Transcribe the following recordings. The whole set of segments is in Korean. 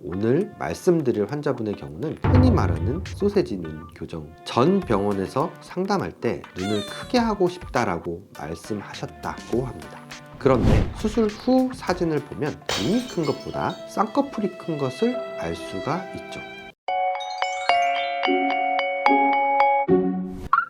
오늘 말씀드릴 환자분의 경우는 흔히 말하는 소세지 눈 교정. 전 병원에서 상담할 때 눈을 크게 하고 싶다라고 말씀하셨다고 합니다. 그런데 수술 후 사진을 보면 눈이 큰 것보다 쌍꺼풀이 큰 것을 알 수가 있죠.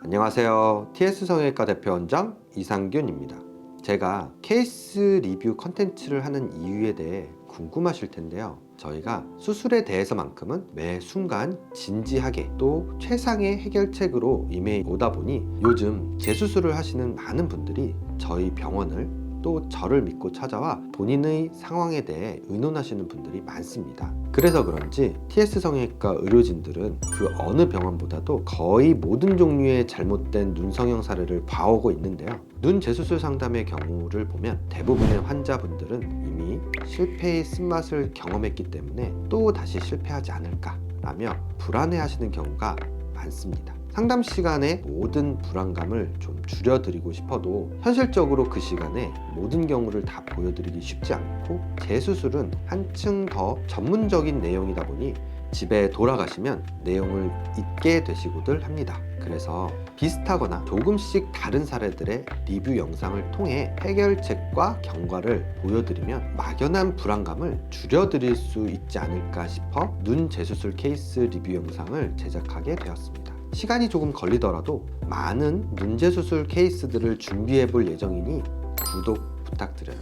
안녕하세요. TS 성형외과 대표원장 이상균입니다. 제가 케이스 리뷰 컨텐츠를 하는 이유에 대해 궁금하실 텐데요. 저희가 수술에 대해서만큼은 매 순간 진지하게 또 최상의 해결책으로 임해 오다 보니 요즘 재수술을 하시는 많은 분들이 저희 병원을 또 저를 믿고 찾아와 본인의 상황에 대해 의논하시는 분들이 많습니다. 그래서 그런지 TS 성형외과 의료진들은 그 어느 병원보다도 거의 모든 종류의 잘못된 눈 성형 사례를 봐오고 있는데요. 눈 재수술 상담의 경우를 보면 대부분의 환자분들은 이미 실패의 쓴맛을 경험했기 때문에 또 다시 실패하지 않을까 라며 불안해하시는 경우가 많습니다. 상담 시간에 모든 불안감을 좀 줄여드리고 싶어도 현실적으로 그 시간에 모든 경우를 다 보여드리기 쉽지 않고 재수술은 한층 더 전문적인 내용이다 보니 집에 돌아가시면 내용을 잊게 되시고들 합니다. 그래서 비슷하거나 조금씩 다른 사례들의 리뷰 영상을 통해 해결책과 경과를 보여드리면 막연한 불안감을 줄여드릴 수 있지 않을까 싶어 눈 재수술 케이스 리뷰 영상을 제작하게 되었습니다. 시간이 조금 걸리더라도 많은 눈 재수술 케이스들을 준비해 볼 예정이니 구독 부탁드려요.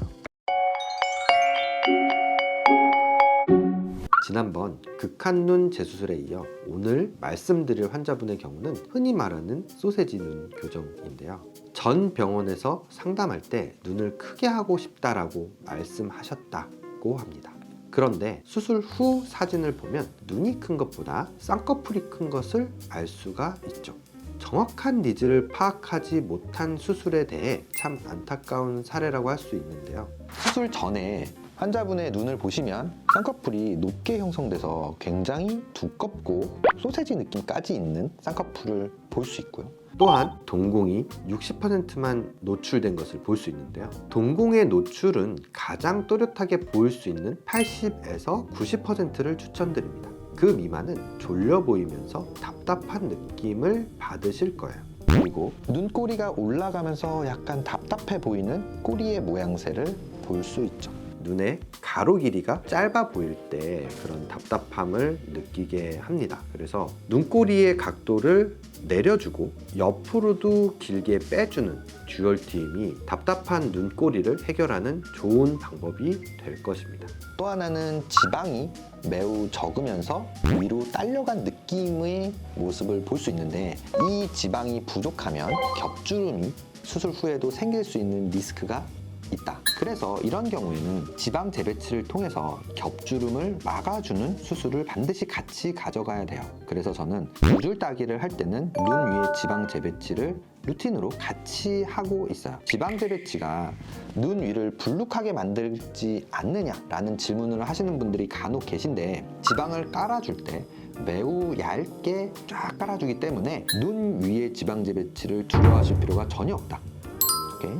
지난번 극한 눈 재수술에 이어 오늘 말씀드릴 환자분의 경우는 흔히 말하는 소세지 눈 교정인데요. 전 병원에서 상담할 때 눈을 크게 하고 싶다라고 말씀하셨다고 합니다. 그런데 수술 후 사진을 보면 눈이 큰 것보다 쌍꺼풀이 큰 것을 알 수가 있죠. 정확한 니즈를 파악하지 못한 수술에 대해 참 안타까운 사례라고 할 수 있는데요. 수술 전에 환자분의 눈을 보시면 쌍꺼풀이 높게 형성돼서 굉장히 두껍고 소세지 느낌까지 있는 쌍꺼풀을 볼 수 있고요. 또한 동공이 60%만 노출된 것을 볼 수 있는데요. 동공의 노출은 가장 또렷하게 보일 수 있는 80에서 90%를 추천드립니다. 그 미만은 졸려 보이면서 답답한 느낌을 받으실 거예요. 그리고 눈꼬리가 올라가면서 약간 답답해 보이는 꼬리의 모양새를 볼 수 있죠. 눈의 가로 길이가 짧아 보일 때 그런 답답함을 느끼게 합니다. 그래서 눈꼬리의 각도를 내려주고 옆으로도 길게 빼주는 듀얼팀이 답답한 눈꼬리를 해결하는 좋은 방법이 될 것입니다. 또 하나는 지방이 매우 적으면서 위로 딸려간 느낌의 모습을 볼 수 있는데 이 지방이 부족하면 겹주름이 수술 후에도 생길 수 있는 리스크가 있다. 그래서 이런 경우에는 지방 재배치를 통해서 겹주름을 막아주는 수술을 반드시 같이 가져가야 돼요. 그래서 저는 두 줄 따기를 할 때는 눈 위에 지방 재배치를 루틴으로 같이 하고 있어요. 지방 재배치가 눈 위를 불룩하게 만들지 않느냐라는 질문을 하시는 분들이 간혹 계신데 지방을 깔아줄 때 매우 얇게 쫙 깔아주기 때문에 눈 위에 지방 재배치를 두려워하실 필요가 전혀 없다. 오케이?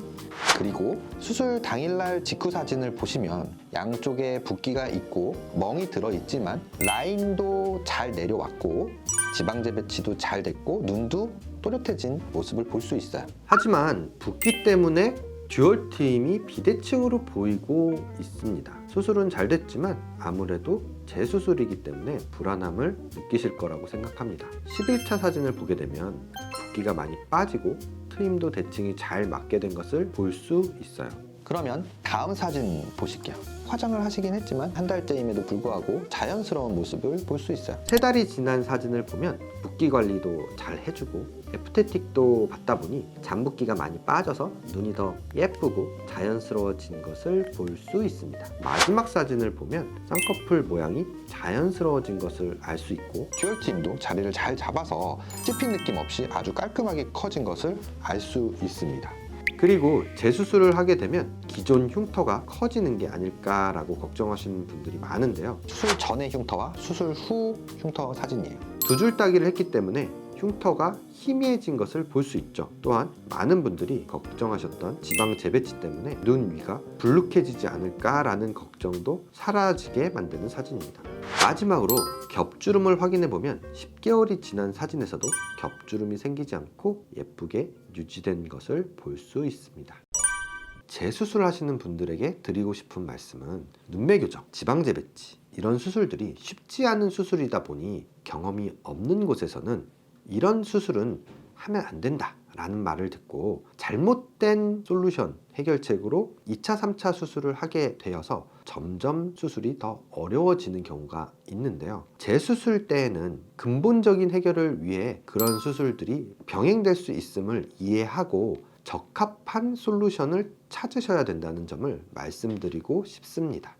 그리고 수술 당일날 직후 사진을 보시면 양쪽에 붓기가 있고 멍이 들어있지만 라인도 잘 내려왔고 지방재 배치도 잘 됐고 눈도 또렷해진 모습을 볼 수 있어요. 하지만 붓기 때문에 듀얼팀이 비대칭으로 보이고 있습니다. 수술은 잘 됐지만 아무래도 재수술이기 때문에 불안함을 느끼실 거라고 생각합니다. 11차 사진을 보게 되면 붓기가 많이 빠지고 트임도 대칭이 잘 맞게 된 것을 볼 수 있어요. 그러면 다음 사진 보실게요. 화장을 하시긴 했지만 한 달째임에도 불구하고 자연스러운 모습을 볼 수 있어요. 3달이 지난 사진을 보면 붓기 관리도 잘 해주고 에프테틱도 받다 보니 잔붓기가 많이 빠져서 눈이 더 예쁘고 자연스러워진 것을 볼 수 있습니다. 마지막 사진을 보면 쌍꺼풀 모양이 자연스러워진 것을 알 수 있고 듀얼팀도 자리를 잘 잡아서 찝힌 느낌 없이 아주 깔끔하게 커진 것을 알 수 있습니다. 그리고 재수술을 하게 되면 기존 흉터가 커지는 게 아닐까라고 걱정하시는 분들이 많은데요. 수술 전의 흉터와 수술 후 흉터 사진이에요. 두 줄 따기를 했기 때문에 흉터가 희미해진 것을 볼 수 있죠. 또한 많은 분들이 걱정하셨던 지방 재배치 때문에 눈 위가 불룩해지지 않을까라는 걱정도 사라지게 만드는 사진입니다. 마지막으로 겹주름을 확인해 보면 10개월이 지난 사진에서도 겹주름이 생기지 않고 예쁘게 유지된 것을 볼 수 있습니다. 재수술 하시는 분들에게 드리고 싶은 말씀은 눈매 교정, 지방 재배치 이런 수술들이 쉽지 않은 수술이다 보니 경험이 없는 곳에서는 이런 수술은 하면 안 된다 라는 말을 듣고 잘못된 솔루션 해결책으로 2차, 3차 수술을 하게 되어서 점점 수술이 더 어려워지는 경우가 있는데요. 재수술 때에는 근본적인 해결을 위해 그런 수술들이 병행될 수 있음을 이해하고 적합한 솔루션을 찾으셔야 된다는 점을 말씀드리고 싶습니다.